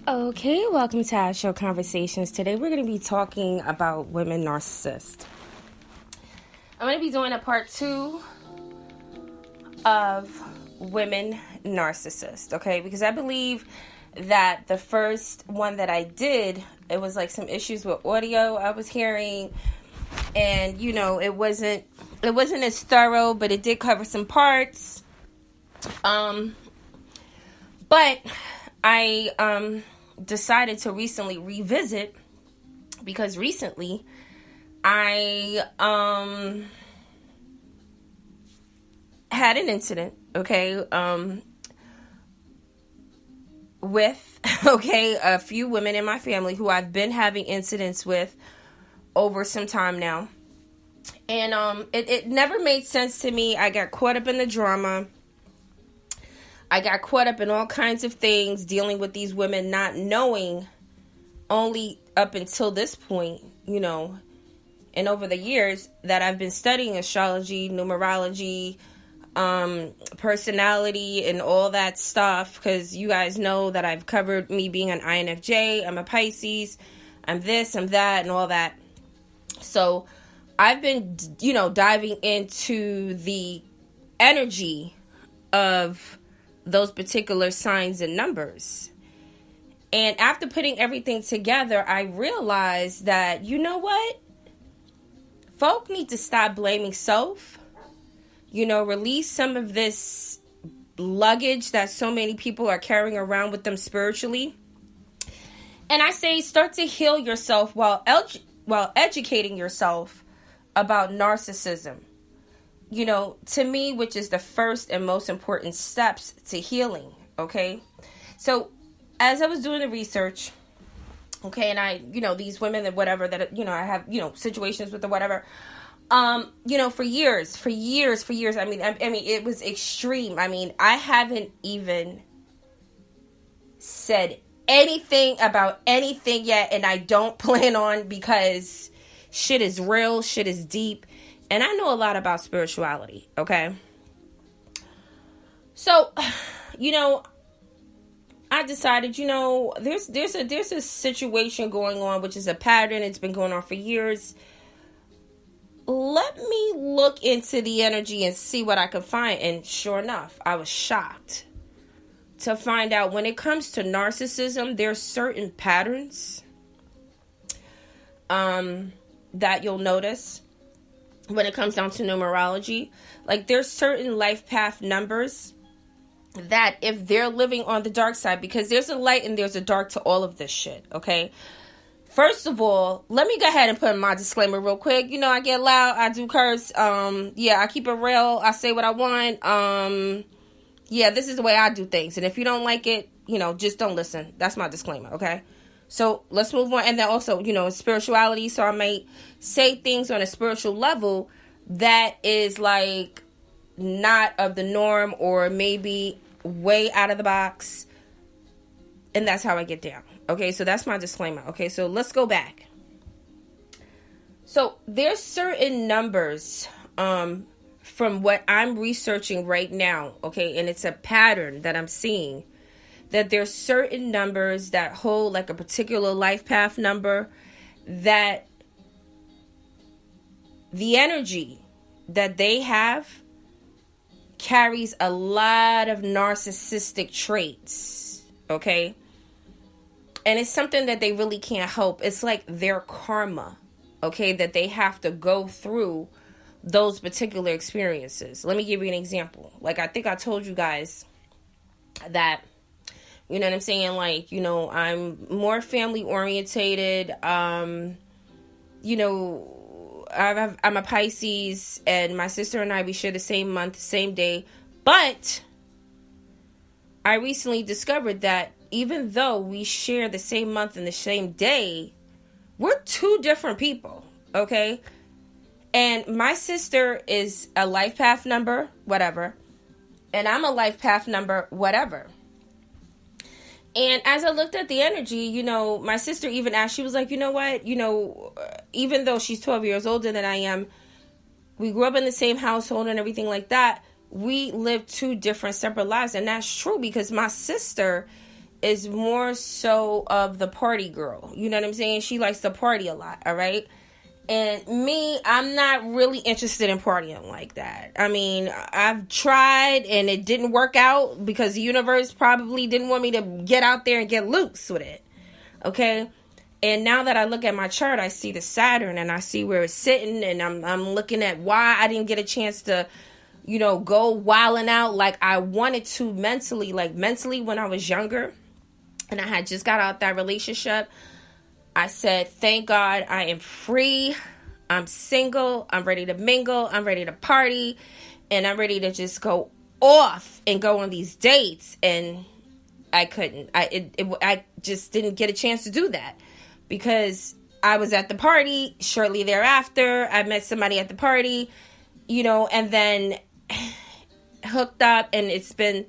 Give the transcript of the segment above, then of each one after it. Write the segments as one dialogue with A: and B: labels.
A: Okay, welcome to our show Conversations. Today we're going to be talking about women narcissists. I'm going to be doing a part 2 of women narcissists, okay? Because I believe that the first one that I did, it was like some issues with audio I was hearing, and it wasn't as thorough, but it did cover some parts. But I decided to recently revisit because recently I had an incident, okay, with a few women in my family who I've been having incidents with over some time now. And it never made sense to me. I got caught up in the drama. I got caught up in all kinds of things dealing with these women, not knowing only up until this point, and over the years that I've been studying astrology, numerology, personality, and all that stuff, because you guys know that I've covered me being an INFJ, I'm a Pisces, I'm this, I'm that, and all that. So I've been, diving into the energy of those particular signs and numbers. And after putting everything together, I realized that, you know what? Folk need to stop blaming self. Release some of this luggage that so many people are carrying around with them spiritually. And I say start to heal yourself while educating yourself about narcissism. To me, which is the first and most important steps to healing, okay? So, as I was doing the research, okay, and I, these women and whatever that, I have, situations with or whatever, for years, I mean, it was extreme. I mean, I haven't even said anything about anything yet, and I don't plan on, because shit is real, shit is deep. And I know a lot about spirituality, okay? So, I decided, there's a situation going on, which is a pattern. It's been going on for years. Let me look into the energy and see what I can find. And sure enough, I was shocked to find out when it comes to narcissism, there's certain patterns that you'll notice. When it comes down to numerology, like there's certain life path numbers that if they're living on the dark side, because there's a light and there's a dark to all of this shit, okay? First of all, let me go ahead and put in my disclaimer real quick. I get loud, I do curse, I keep it real, I say what I want, this is the way I do things, and if you don't like it, just don't listen. That's my disclaimer, okay? So let's move on. And then also, in spirituality, so I might say things on a spiritual level that is like not of the norm or maybe way out of the box. And that's how I get down. Okay, so that's my disclaimer. Okay, so let's go back. So there's certain numbers from what I'm researching right now. Okay, and it's a pattern that I'm seeing. That there's certain numbers that hold like a particular life path number, that the energy that they have carries a lot of narcissistic traits, okay? And it's something that they really can't help. It's like their karma, okay, that they have to go through those particular experiences. Let me give you an example. Like, I think I told you guys that, you know what I'm saying? Like, I'm more family orientated. I'm a Pisces, and my sister and I, we share the same month, same day. But I recently discovered that even though we share the same month and the same day, we're two different people, okay? And my sister is a life path number, whatever. And I'm a life path number, whatever. And as I looked at the energy, my sister even asked, she was like, you know what, even though she's 12 years older than I am, we grew up in the same household and everything like that. We live two different separate lives. And that's true because my sister is more so of the party girl. You know what I'm saying? She likes to party a lot, all right? And me, I'm not really interested in partying like that. I mean, I've tried and it didn't work out because the universe probably didn't want me to get out there and get loose with it. Okay? And now that I look at my chart, I see the Saturn and I see where it's sitting, and I'm looking at why I didn't get a chance to, go wilding out like I wanted to mentally. Like mentally when I was younger and I had just got out that relationship, I said, thank God I am free. I'm single. I'm ready to mingle. I'm ready to party. And I'm ready to just go off and go on these dates. And I couldn't. I just didn't get a chance to do that because I was at the party. Shortly thereafter, I met somebody at the party, and then hooked up, and it's been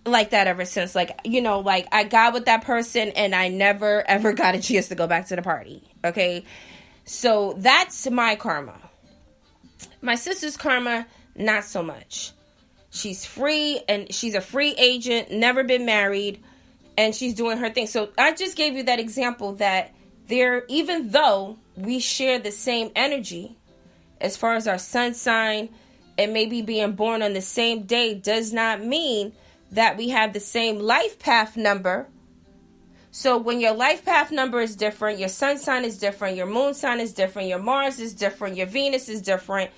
A: like that ever since. Like, I got with that person and I never ever got a chance to go back to the party. Okay. So that's my karma. My sister's karma, not so much. She's free and she's a free agent, never been married, and she's doing her thing. So I just gave you that example that even though we share the same energy as far as our sun sign and maybe being born on the same day, does not mean that we have the same life path number. So when your life path number is different, your sun sign is different, your moon sign is different, your Mars is different, your Venus is different,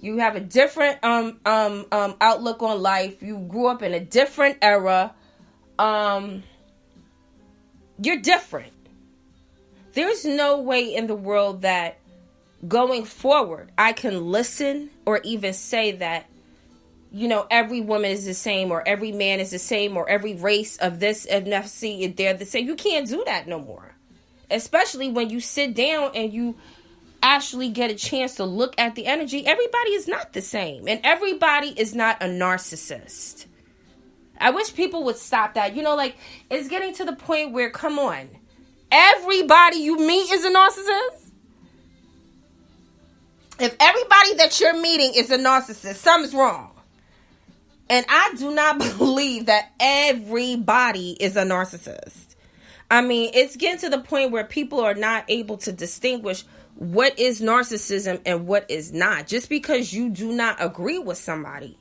A: you have a different outlook on life, you grew up in a different era, you're different. There's no way in the world that going forward I can listen or even say that every woman is the same, or every man is the same, or every race of this ethnicity, they're the same. You can't do that no more. Especially when you sit down and you actually get a chance to look at the energy. Everybody is not the same. And everybody is not a narcissist. I wish people would stop that. It's getting to the point where, come on, everybody you meet is a narcissist? If everybody that you're meeting is a narcissist, something's wrong. And I do not believe that everybody is a narcissist. I mean, it's getting to the point where people are not able to distinguish what is narcissism and what is not. Just because you do not agree with somebody,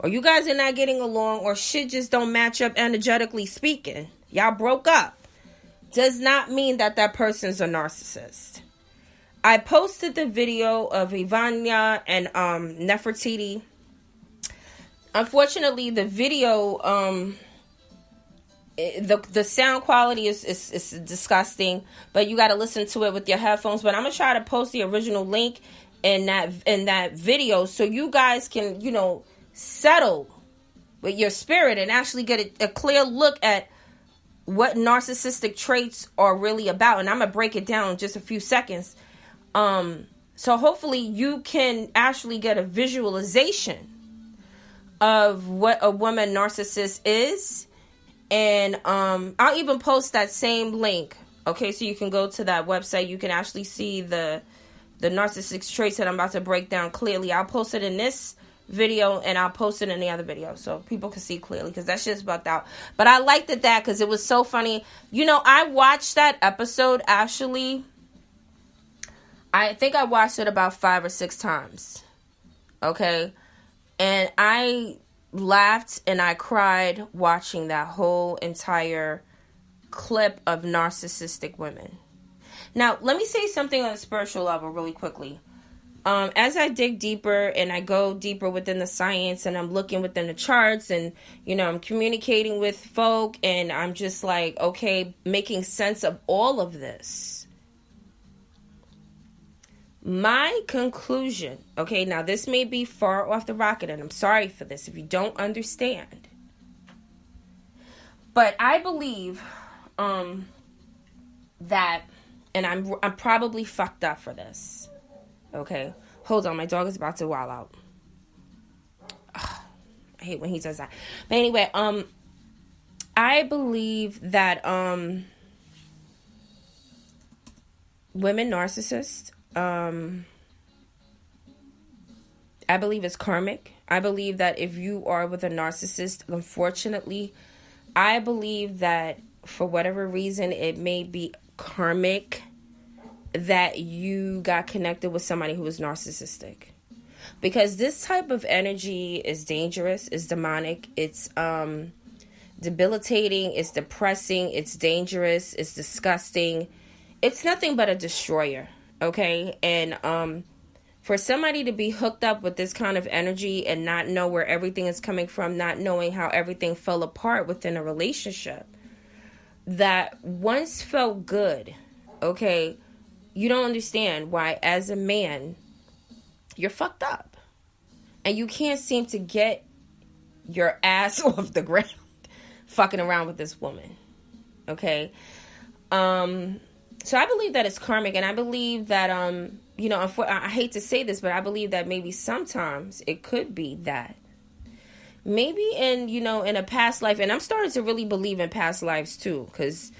A: or you guys are not getting along, or shit just don't match up energetically speaking, y'all broke up, does not mean that that person's a narcissist. I posted the video of Ivania and Nefertiti. Unfortunately, the video, the sound quality is disgusting, but you got to listen to it with your headphones. But I'm gonna try to post the original link in that video so you guys can settle with your spirit and actually get a clear look at what narcissistic traits are really about. And I'm gonna break it down in just a few seconds. So hopefully you can actually get a visualization of what a woman narcissist is. And I'll even post that same link. Okay, so you can go to that website. You can actually see the narcissistic traits that I'm about to break down clearly. I'll post it in this video and I'll post it in the other video so people can see clearly, because that shit's bugged out. But I liked it because it was so funny. I watched that episode actually. I think I watched it about 5 or 6 times. Okay. And I laughed and I cried watching that whole entire clip of narcissistic women. Now, let me say something on a spiritual level really quickly. As I dig deeper and I go deeper within the science and I'm looking within the charts and, I'm communicating with folk and I'm just like, okay, making sense of all of this. My conclusion, okay, now this may be far off the rocket and I'm sorry for this if you don't understand. But I believe that, and I'm probably fucked up for this. Okay, hold on, my dog is about to wild out. Ugh, I hate when he does that. But anyway, I believe that women narcissists, I believe it's karmic. I believe that if you are with a narcissist, unfortunately, I believe that for whatever reason, it may be karmic that you got connected with somebody who was narcissistic. Because this type of energy is dangerous, is demonic, it's debilitating, it's depressing, it's dangerous, it's disgusting. It's nothing but a destroyer, okay? And for somebody to be hooked up with this kind of energy and not know where everything is coming from, not knowing how everything fell apart within a relationship that once felt good, okay, you don't understand why as a man you're fucked up and you can't seem to get your ass off the ground fucking around with this woman, okay? So I believe that it's karmic, and I believe that I hate to say this, but I believe that maybe sometimes it could be that maybe in a past life, and I'm starting to really believe in past lives too, because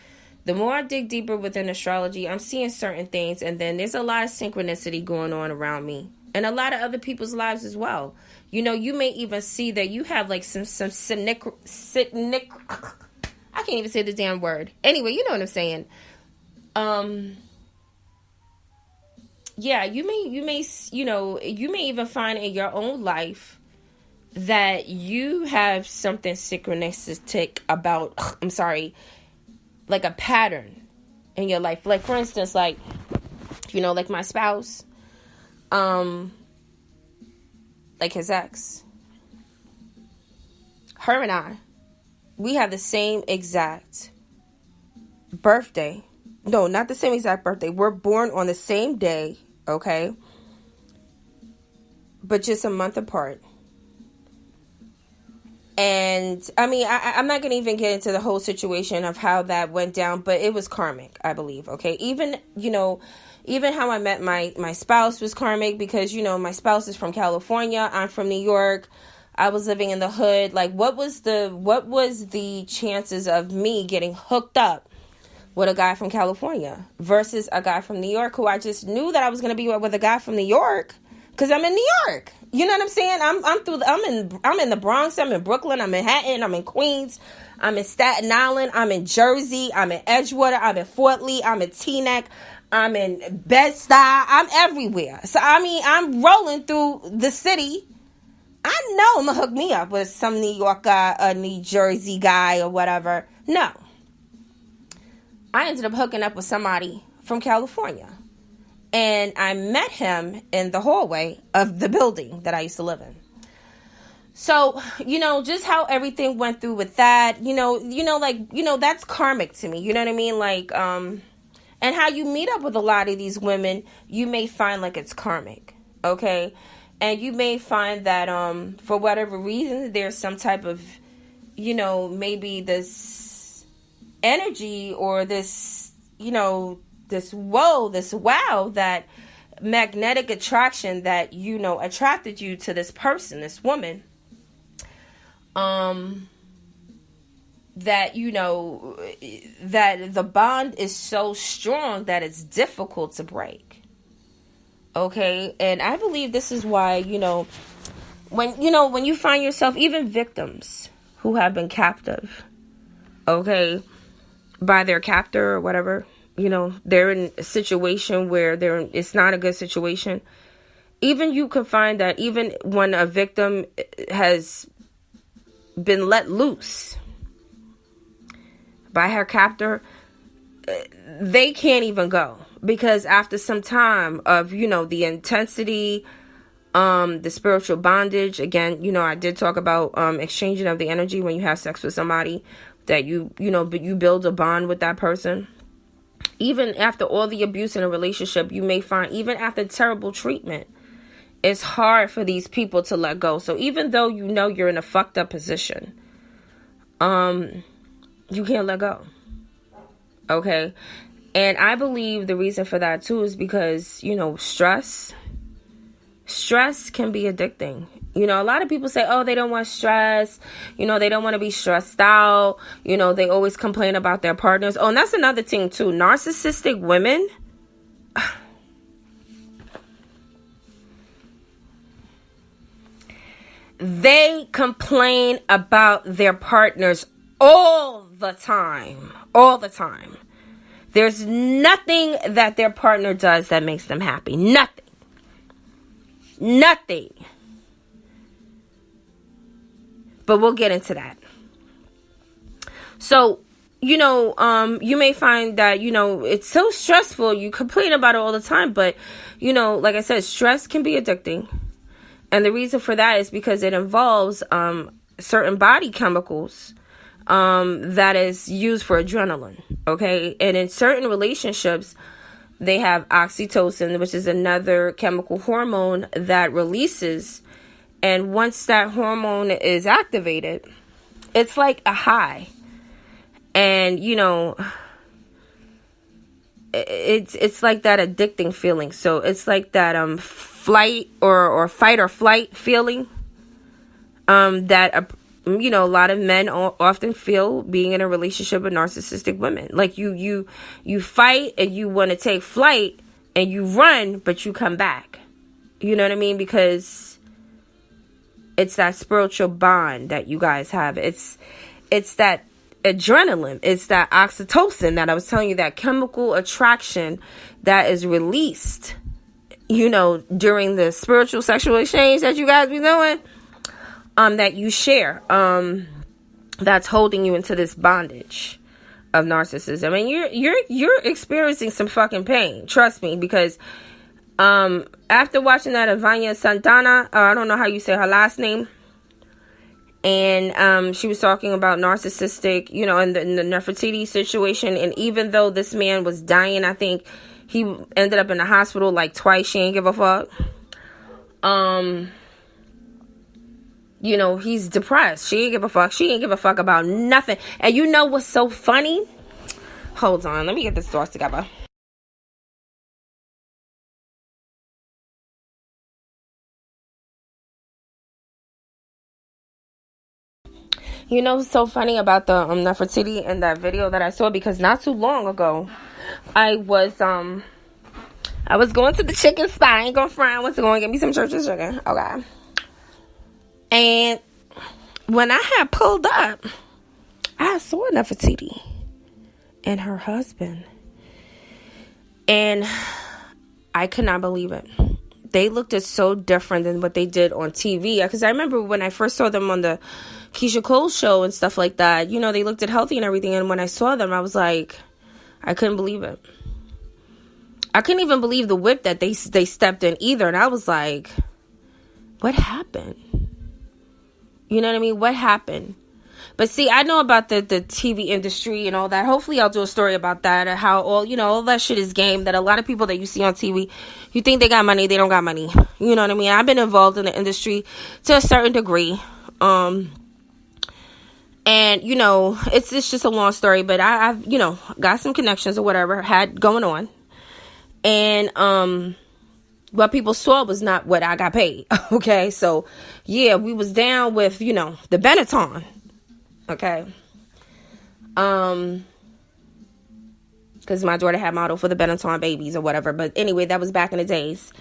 A: the more I dig deeper within astrology, I'm seeing certain things, and then there's a lot of synchronicity going on around me and a lot of other people's lives as well. You may even see that you have like some I can't even say the damn word. Anyway, you know what I'm saying. Yeah, you may even find in your own life that you have something synchronistic about, like a pattern in your life. Like, for instance, like my spouse, like his ex, her and I, we have the same exact birthday. No, not the same exact birthday. We're born on the same day, okay? But just a month apart. And, I mean, I'm not going to even get into the whole situation of how that went down, but it was karmic, I believe, okay? Even how I met my spouse was karmic because, my spouse is from California. I'm from New York. I was living in the hood. Like, what was the chances of me getting hooked up with a guy from California versus a guy from New York who I just knew that I was going to be with a guy from New York because I'm in New York. You know what I'm saying? I'm in the Bronx. I'm in Brooklyn. I'm in Manhattan. I'm in Queens. I'm in Staten Island. I'm in Jersey. I'm in Edgewater. I'm in Fort Lee. I'm in Teaneck. I'm in Bed-Stuy. I'm everywhere. So, I mean, I'm rolling through the city. I know I'm going to hook me up with some New York guy, a New Jersey guy or whatever. No. I ended up hooking up with somebody from California. And I met him in the hallway of the building that I used to live in. So, just how everything went through with that, that's karmic to me. You know what I mean? Like, and how you meet up with a lot of these women, you may find like it's karmic. Okay. And you may find that, for whatever reason, there's some type of, maybe this energy or this, this wow, that magnetic attraction that, attracted you to this person, this woman, that, that the bond is so strong that it's difficult to break. Okay. And I believe this is why, when you find yourself, even victims who have been captive, okay, by their captor or whatever, they're in a situation where it's not a good situation. Even you can find that even when a victim has been let loose by her captor, they can't even go. Because after some time of, the intensity, the spiritual bondage, again, I did talk about exchanging of the energy when you have sex with somebody, that you build a bond with that person. Even after all the abuse in a relationship, you may find, even after terrible treatment, it's hard for these people to let go. So even though you're in a fucked up position, you can't let go. Okay? And I believe the reason for that too is because, stress can be addicting. A lot of people say, oh, they don't want stress. They don't want to be stressed out. They always complain about their partners. Oh, and that's another thing too. Narcissistic women, they complain about their partners all the time. All the time. There's nothing that their partner does that makes them happy. Nothing. Nothing. But we'll get into that. So, you may find that, it's so stressful. You complain about it all the time. But, like I said, stress can be addicting. And the reason for that is because it involves certain body chemicals that is used for adrenaline. Okay. And in certain relationships, they have oxytocin, which is another chemical hormone that releases. And once that hormone is activated, it's like a high. And, it's like that addicting feeling. So it's like that flight or fight or flight feeling that, a lot of men often feel being in a relationship with narcissistic women. Like you fight and you want to take flight and you run, but you come back. You know what I mean? Because it's that spiritual bond that you guys have. It's that adrenaline. It's that oxytocin that I was telling you, that chemical attraction that is released, during the spiritual sexual exchange that you guys be doing, that you share, that's holding you into this bondage of narcissism. I mean, you're experiencing some fucking pain. Trust me, because, after watching that Ivania Santana, I don't know how you say her last name, and she was talking about narcissistic, in the Nefertiti situation. And even though this man was dying, I think he ended up in the hospital like twice. She ain't give a fuck. He's depressed. She ain't give a fuck. She ain't give a fuck about nothing. And you know what's so funny? Hold on. Let me get this thoughts together. What's so funny about the Nefertiti and that video that I saw? Because not too long ago, I was going to the chicken spot. I ain't gonna front. I went to go and get me some church's chicken. Okay. And when I had pulled up, I saw Nefertiti and her husband. And I could not believe it. They looked so different than what they did on TV. Because I remember when I first saw them on the Keisha Cole show and stuff like that, they looked healthy and everything. And when I saw them, I was like, I couldn't believe it. I couldn't even believe the whip that they stepped in either. And I was like, what happened? You know what I mean? What happened? But see, I know about the TV industry and all that. Hopefully I'll do a story about that. How all that shit is game. That a lot of people that you see on TV, you think they got money, they don't got money. You know what I mean? I've been involved in the industry to a certain degree. And, it's just a long story. But I've got some connections or whatever had going on. And, what people saw was not what I got paid. Okay. So yeah, we was down with, the Benetton. Okay. Cause my daughter had model for the Benetton babies or whatever. But anyway, that was back in the days.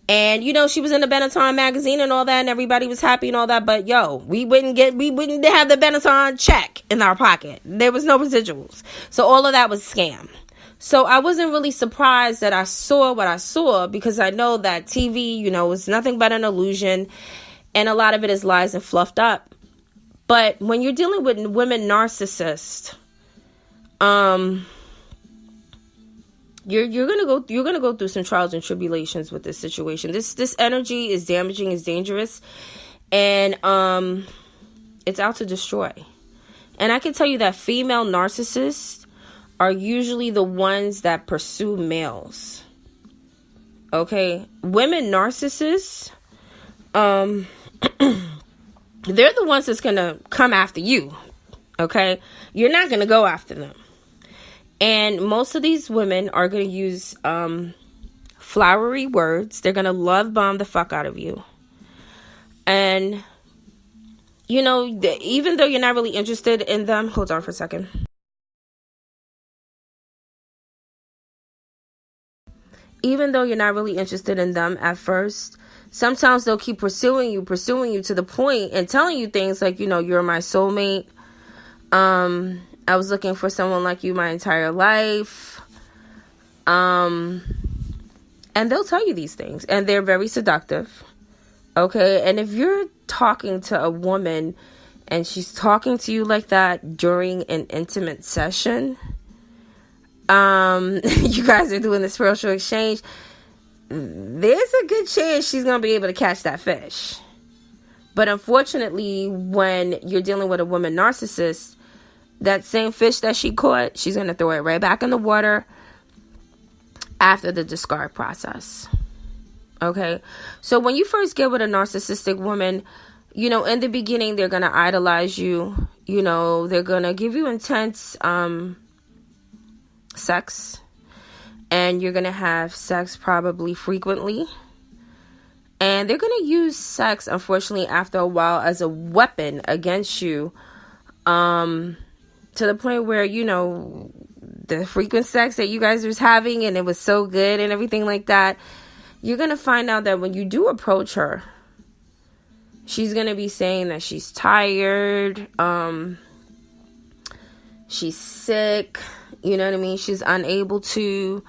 A: And, she was in the Benetton magazine and all that, and everybody was happy and all that. But we wouldn't have the Benetton check in our pocket. There was no residuals. So all of that was scam. So I wasn't really surprised that I saw what I saw, because I know that TV, is nothing but an illusion, and a lot of it is lies and fluffed up. But when you're dealing with women narcissists, you're gonna go through some trials and tribulations with this situation. This energy is damaging, is dangerous, and it's out to destroy. And I can tell you that female narcissists are usually the ones that pursue males. Okay? Women narcissists, they're the ones that's gonna come after you. Okay? You're not gonna go after them. And most of these women are gonna use flowery words. They're gonna love bomb the fuck out of you. And even though you're not really interested in them, hold on for a second. Even though you're not really interested in them at first, sometimes they'll keep pursuing you to the point and telling you things like, you're my soulmate. I was looking for someone like you my entire life. And they'll tell you these things, and they're very seductive. Okay. And if you're talking to a woman and she's talking to you like that during an intimate session, you guys are doing the spiritual exchange, there's a good chance she's going to be able to catch that fish. But unfortunately, when you're dealing with a woman narcissist, that same fish that she caught, she's going to throw it right back in the water after the discard process. Okay. So when you first get with a narcissistic woman, in the beginning, they're going to idolize you. They're going to give you intense sex. And you're going to have sex probably frequently. And they're going to use sex, unfortunately, after a while as a weapon against you. To the point where, the frequent sex that you guys was having and it was so good and everything like that, you're going to find out that when you do approach her, she's going to be saying that she's tired, she's sick, you know what I mean? She's unable to.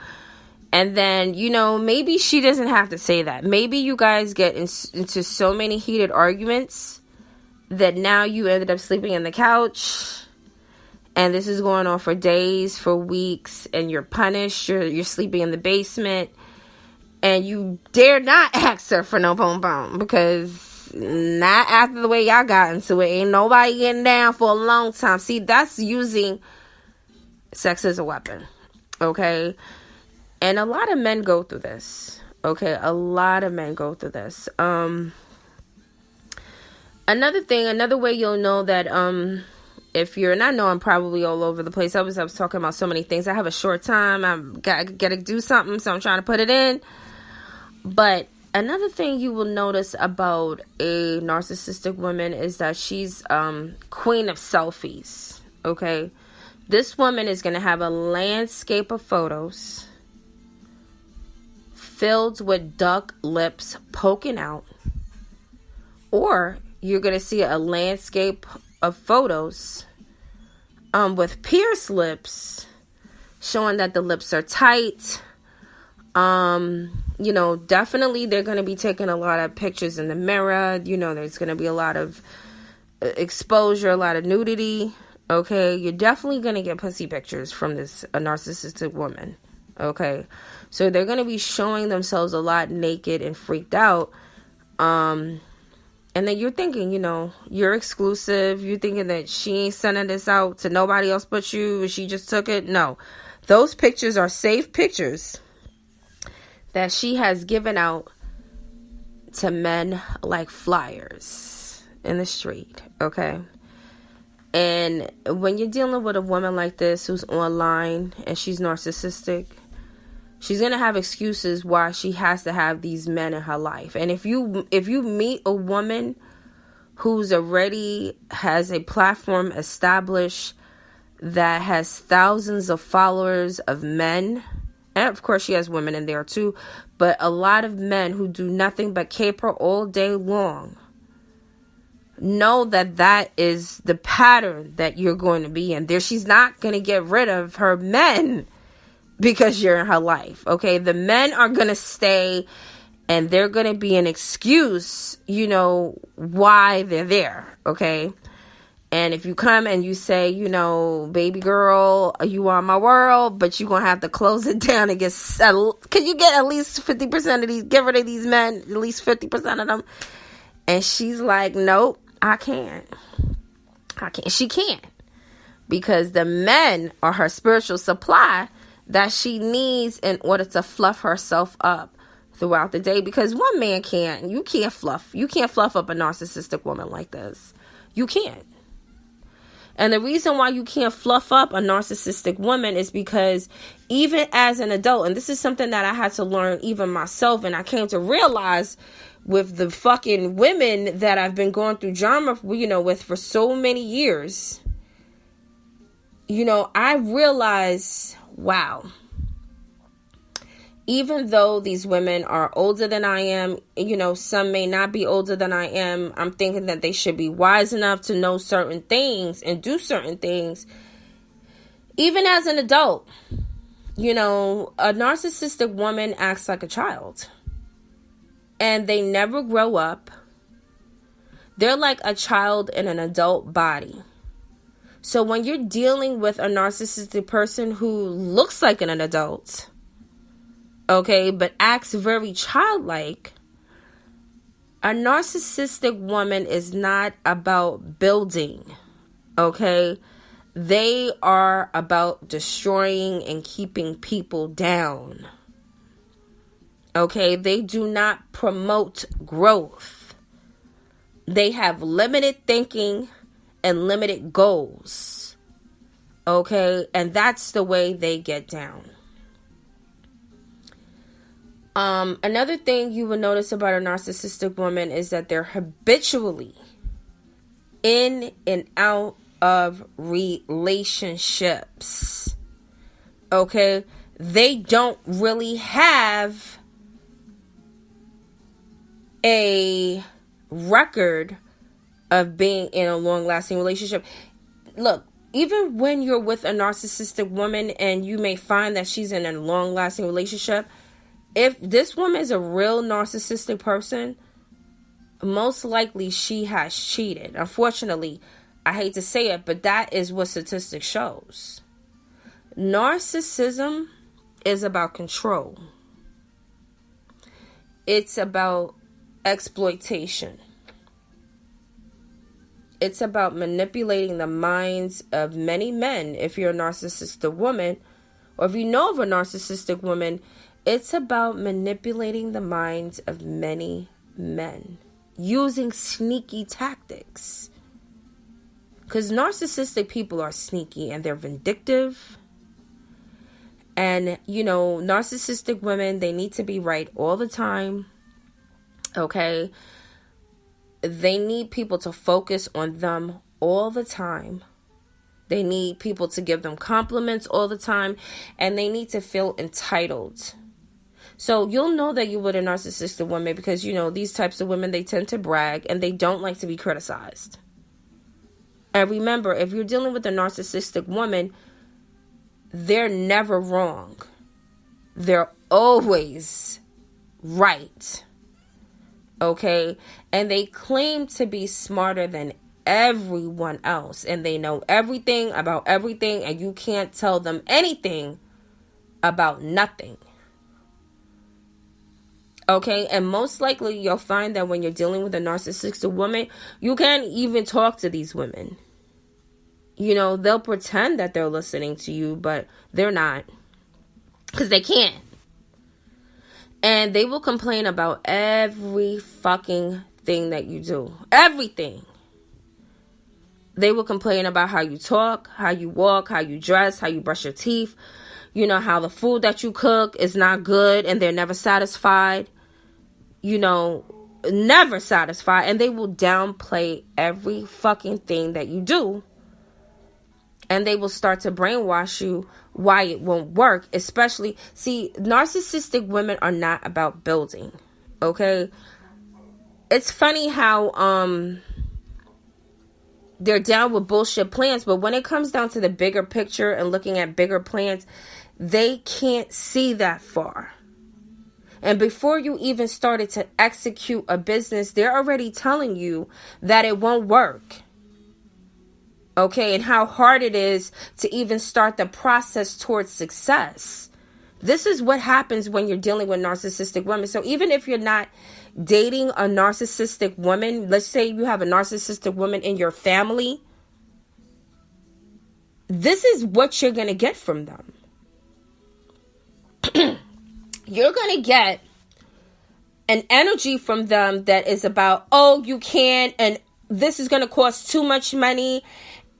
A: And then, maybe she doesn't have to say that. Maybe you guys get into so many heated arguments that now you ended up sleeping in the couch. And this is going on for days, for weeks, and you're punished. You're sleeping in the basement. And you dare not ask her for no boom, because not after the way y'all got into it. Ain't nobody getting down for a long time. See, that's using sex as a weapon. Okay? And a lot of men go through this. Okay? A lot of men go through this. Another way you'll know that, if you're, and I know I'm probably all over the place. I was talking about so many things. I have a short time. I'm gotta do something, so I'm trying to put it in. But another thing you will notice about a narcissistic woman is that she's queen of selfies. Okay, this woman is gonna have a landscape of photos filled with duck lips poking out, or you're gonna see a landscape of photos with pierced lips, showing that the lips are tight. Definitely they're going to be taking a lot of pictures in the mirror. There's going to be a lot of exposure, a lot of nudity. Okay, you're definitely going to get pussy pictures from a narcissistic woman. Okay, so they're going to be showing themselves a lot naked and freaked out. And then you're thinking, you're exclusive. You're thinking that she ain't sending this out to nobody else but you. She just took it. No, those pictures are safe pictures that she has given out to men like flyers in the street. Okay. And when you're dealing with a woman like this who's online and she's narcissistic, she's going to have excuses why she has to have these men in her life. And if you meet a woman who's already has a platform established that has thousands of followers of men, and of course she has women in there too, but a lot of men who do nothing but caper all day long, know that is the pattern that you're going to be in. She's not going to get rid of her men because you're in her life. Okay, the men are gonna stay, and they're gonna be an excuse, why they're there. Okay, and if you come and you say, baby girl, you are my world, but you're gonna have to close it down and get settled. Can you get at least 50% of these? Get rid of these men, at least 50% of them. And she's like, nope, I can't. She can't, because the men are her spiritual supply that she needs in order to fluff herself up throughout the day. Because one man you can't fluff up a narcissistic woman like this. You can't. And the reason why you can't fluff up a narcissistic woman is because even as an adult, and this is something that I had to learn even myself, and I came to realize with the fucking women that I've been going through drama, with for so many years, I realized, wow, even though these women are older than I am, some may not be older than I am, I'm thinking that they should be wise enough to know certain things and do certain things, even as an adult. A narcissistic woman acts like a child. And they never grow up. They're like a child in an adult body. So when you're dealing with a narcissistic person who looks like an adult, okay, but acts very childlike, a narcissistic woman is not about building, okay? They are about destroying and keeping people down. Okay, they do not promote growth. They have limited thinking and limited goals. Okay, and that's the way they get down. Another thing you will notice about a narcissistic woman is that they're habitually in and out of relationships. Okay, they don't really have a record of being in a long-lasting relationship. Look, even when you're with a narcissistic woman and you may find that she's in a long-lasting relationship, if this woman is a real narcissistic person, most likely she has cheated. Unfortunately, I hate to say it, but that is what statistics shows. Narcissism is about control. It's about exploitation. It's about manipulating the minds of many men. If you're a narcissistic woman, or if you know of a narcissistic woman, it's about manipulating the minds of many men using sneaky tactics. Because narcissistic people are sneaky and they're vindictive. And, narcissistic women, they need to be right all the time. Okay? They need people to focus on them all the time. They need people to give them compliments all the time. And they need to feel entitled. So you'll know that you're with a narcissistic woman because, these types of women, they tend to brag and they don't like to be criticized. And remember, if you're dealing with a narcissistic woman, they're never wrong. They're always right. Okay? And they claim to be smarter than everyone else. And they know everything about everything. And you can't tell them anything about nothing. Okay? And most likely you'll find that when you're dealing with a narcissistic woman, you can't even talk to these women. They'll pretend that they're listening to you, but they're not. Because they can't. And they will complain about every fucking thing that you do. Everything. They will complain about how you talk, how you walk, how you dress, how you brush your teeth. How the food that you cook is not good and they're never satisfied. Never satisfied. And they will downplay every fucking thing that you do. And they will start to brainwash you why it won't work. Especially, narcissistic women are not about building. Okay? It's funny how they're down with bullshit plans, but when it comes down to the bigger picture and looking at bigger plans, they can't see that far. And before you even started to execute a business, they're already telling you that it won't work. Okay, and how hard it is to even start the process towards success. This is what happens when you're dealing with narcissistic women. So even if you're not dating a narcissistic woman, let's say you have a narcissistic woman in your family, this is what you're going to get from them. You're going to get an energy from them that is about, oh, you can't, and this is going to cost too much money.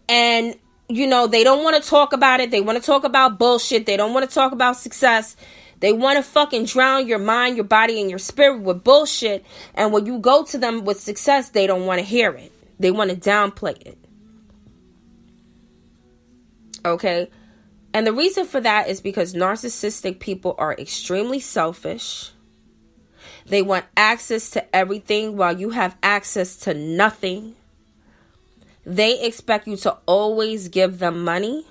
A: And, they don't want to talk about it. They want to talk about bullshit. They don't want to talk about success. They want to fucking drown your mind, your body, and your spirit with bullshit. And when you go to them with success, they don't want to hear it. They want to downplay it. Okay? And the reason for that is because narcissistic people are extremely selfish. They want access to everything while you have access to nothing. They expect you to always give them money.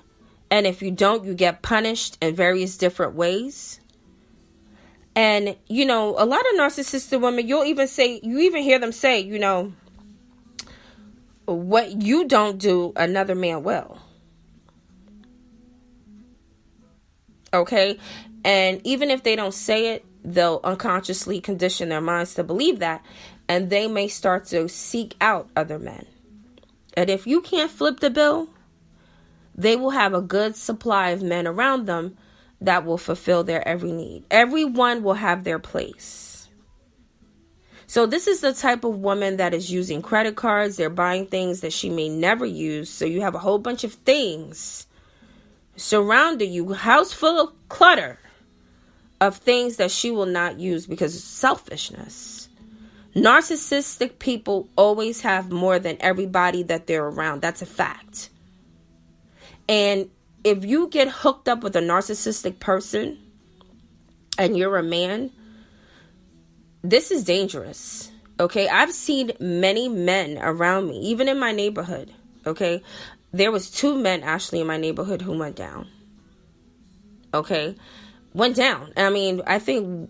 A: And if you don't, you get punished in various different ways. And, you know, a lot of narcissistic women, you even hear them say, you know, what you don't do, another man will. Okay? And even if they don't say it, they'll unconsciously condition their minds to believe that. And they may start to seek out other men. And if you can't flip the bill, they will have a good supply of men around them that will fulfill their every need. Everyone will have their place. So this is the type of woman that is using credit cards. They're buying things that she may never use. So you have a whole bunch of things surrounding you, house full of clutter of things that she will not use because of selfishness. Narcissistic people always have more than everybody that they're around. That's a fact. And if you get hooked up with a narcissistic person and you're a man, this is dangerous. Okay, I've seen many men around me, even in my neighborhood. Okay, there was 2 men actually in my neighborhood who went down. Okay, went down. I mean, I think,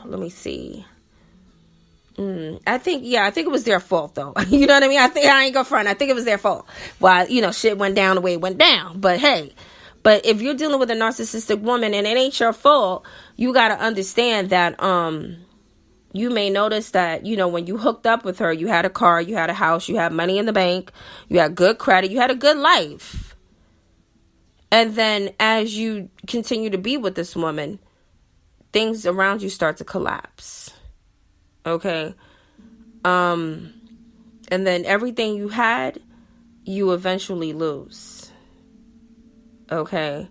A: let me see. I think it was their fault though. You know what I mean? I ain't gonna front. I think it was their fault. Well, you know, shit went down the way it went down. But hey, if you're dealing with a narcissistic woman and it ain't your fault, you gotta understand that you may notice that, you know, when you hooked up with her, you had a car, you had a house, you had money in the bank, you had good credit, you had a good life. And then as you continue to be with this woman, things around you start to collapse. Okay. And then everything you had, you eventually lose. Okay.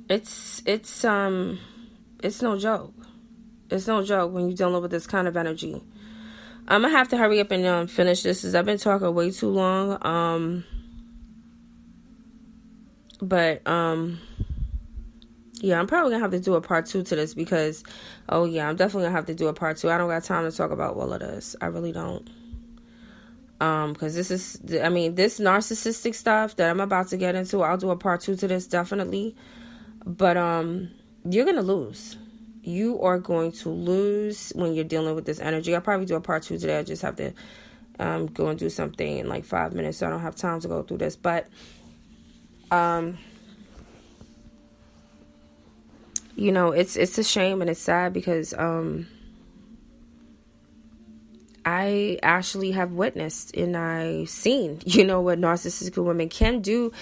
A: It's no joke. It's no joke when you're dealing with this kind of energy. I'm gonna have to hurry up and finish this because I've been talking way too long. Yeah, I'm probably gonna have to do a part 2 to this because, I'm definitely gonna have to do a part 2. I don't got time to talk about all of this. I really don't. Because this narcissistic stuff that I'm about to get into, I'll do a part 2 to this, definitely. But, you're gonna lose. You are going to lose when you're dealing with this energy. I'll probably do a part 2 today. I just have to, go and do something in like 5 minutes, so I don't have time to go through this. But, you know, it's a shame and it's sad because I actually have witnessed and I've seen, you know, what narcissistic women can do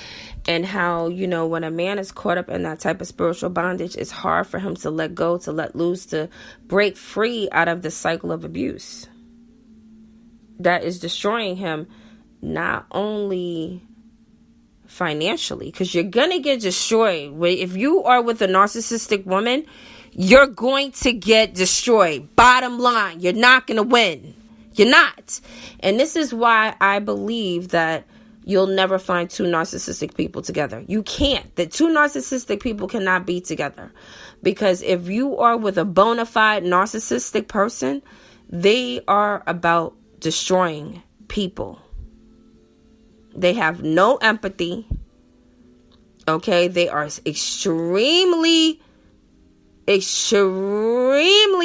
A: and how, you know, when a man is caught up in that type of spiritual bondage, it's hard for him to let go, to let loose, to break free out of the cycle of abuse that is destroying him, not only financially, because you're gonna get destroyed. If you are with a narcissistic woman, you're going to get destroyed. Bottom line, you're not gonna win. You're not. And this is why I believe that you'll never find 2 narcissistic people together. You can't. The 2 narcissistic people cannot be together, because if you are with a bona fide narcissistic person, they are about destroying people. They have no empathy. Okay, they are extremely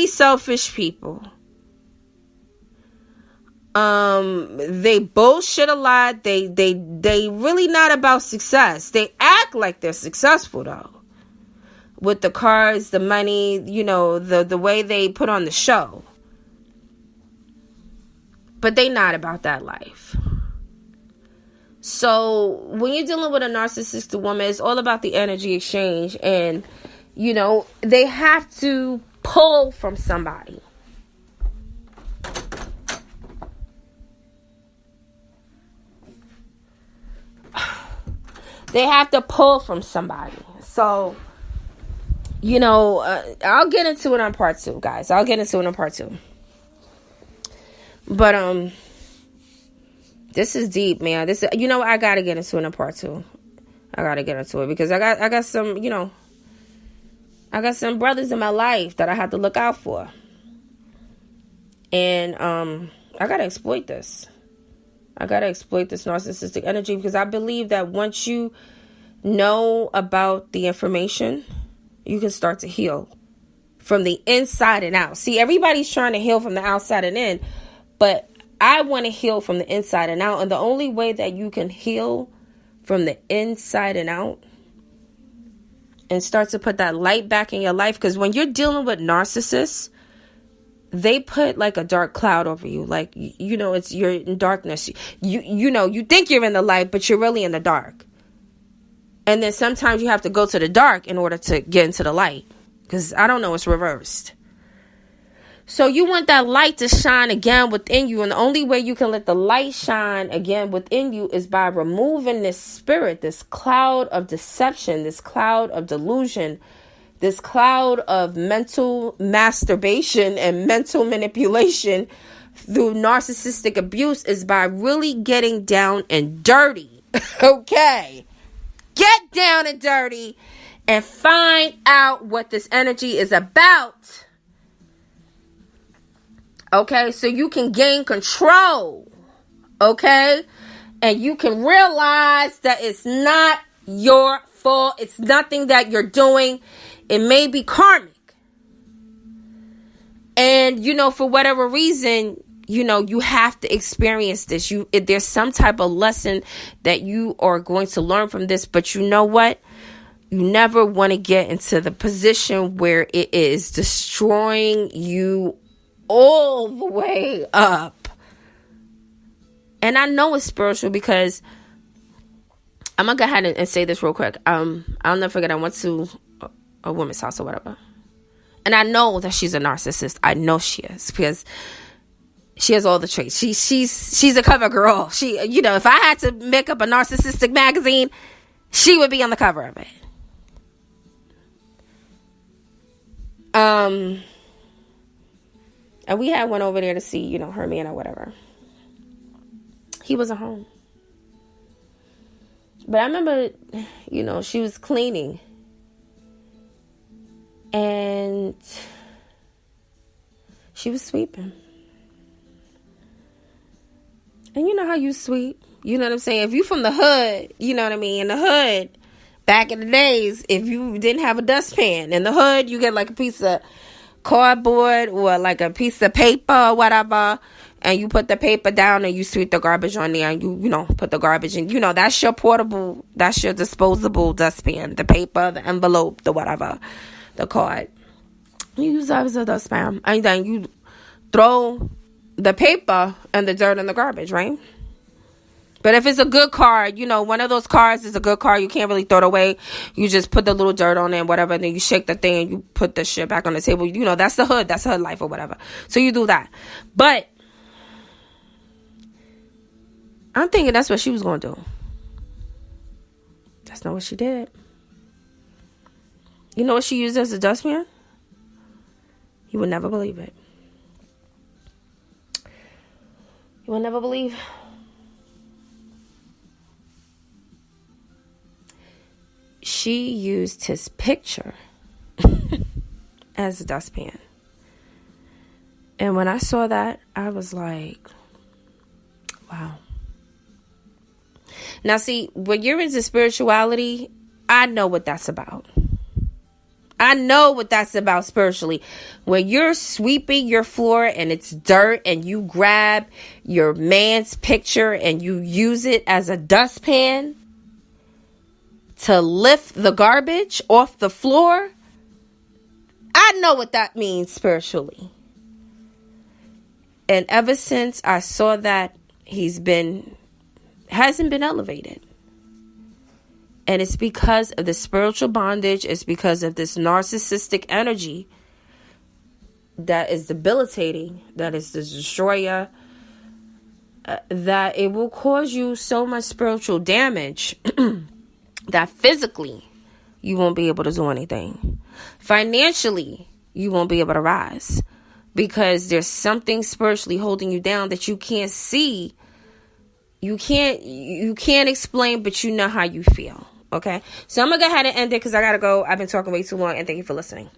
A: selfish people. They bullshit a lot. They really not about success. They act like they're successful though. With the cars, the money, you know, the way they put on the show. But they not about that life. So when you're dealing with a narcissistic woman, it's all about the energy exchange. And, you know, they have to pull from somebody. They have to pull from somebody. So, you know, I'll get into it on part 2, guys. I'll get into it on part 2. But, This is deep, man. This, you know, I gotta get into it in part 2. I gotta get into it because I got some, you know, I got some brothers in my life that I have to look out for, and I gotta exploit this. I gotta exploit this narcissistic energy, because I believe that once you know about the information, you can start to heal from the inside and out. See, everybody's trying to heal from the outside and in, but I want to heal from the inside and out. And the only way that you can heal from the inside and out and start to put that light back in your life, because when you're dealing with narcissists, they put like a dark cloud over you. Like, you know, it's, you're in darkness. You know, you think you're in the light, but you're really in the dark. And then sometimes you have to go to the dark in order to get into the light, because I don't know, it's reversed. So you want that light to shine again within you. And the only way you can let the light shine again within you is by removing this spirit, this cloud of deception, this cloud of delusion, this cloud of mental masturbation and mental manipulation through narcissistic abuse, is by really getting down and dirty. Okay. Get down and dirty and find out what this energy is about. Okay, so you can gain control. Okay, and you can realize that it's not your fault. It's nothing that you're doing. It may be karmic. And, you know, for whatever reason, you know, you have to experience this. There's some type of lesson that you are going to learn from this. But you know what? You never want to get into the position where it is destroying you all the way up. And I know it's spiritual, because I'm gonna go ahead and say this real quick. I'll never forget, I went to a woman's house or whatever, and I know that she's a narcissist. I know she is, because she has all the traits. She's a cover girl. She, you know, if I had to make up a narcissistic magazine, she would be on the cover of it. And we had one over there to see, you know, her man or whatever. He wasn't home. But I remember, you know, she was cleaning. And she was sweeping. And you know how you sweep? You know what I'm saying? If you from the hood, you know what I mean? In the hood, back in the days, if you didn't have a dustpan, in the hood, you get like a piece of cardboard or like a piece of paper or whatever, and you put the paper down and you sweep the garbage on there, and you know, put the garbage in. You know, that's your portable, that's your disposable dustpan. The paper, the envelope, the whatever, the card. You use that as a dustpan. And then you throw the paper and the dirt in the garbage, right? But if it's a good card, you know, one of those cards is a good card, you can't really throw it away. You just put the little dirt on it and whatever, and then you shake the thing and you put the shit back on the table. You know, that's the hood. That's hood life or whatever. So you do that. But I'm thinking that's what she was going to do. That's not what she did. You know what she used as a dustpan? You would never believe it. You would never believe. She used his picture as a dustpan. And when I saw that, I was like, wow. Now, see, when you're into spirituality, I know what that's about. I know what that's about spiritually. When you're sweeping your floor and it's dirt and you grab your man's picture and you use it as a dustpan to lift the garbage off the floor, I know what that means spiritually. And ever since I saw that, hasn't been elevated. And it's because of the spiritual bondage. It's because of this narcissistic energy that is debilitating, that is the destroyer, that it will cause you so much spiritual damage that physically you won't be able to do anything. Financially, you won't be able to rise, because there's something spiritually holding you down that you can't see, You can't explain, but you know how you feel. Okay? So I'm going to go ahead and end it because I got to go. I've been talking way too long, and thank you for listening.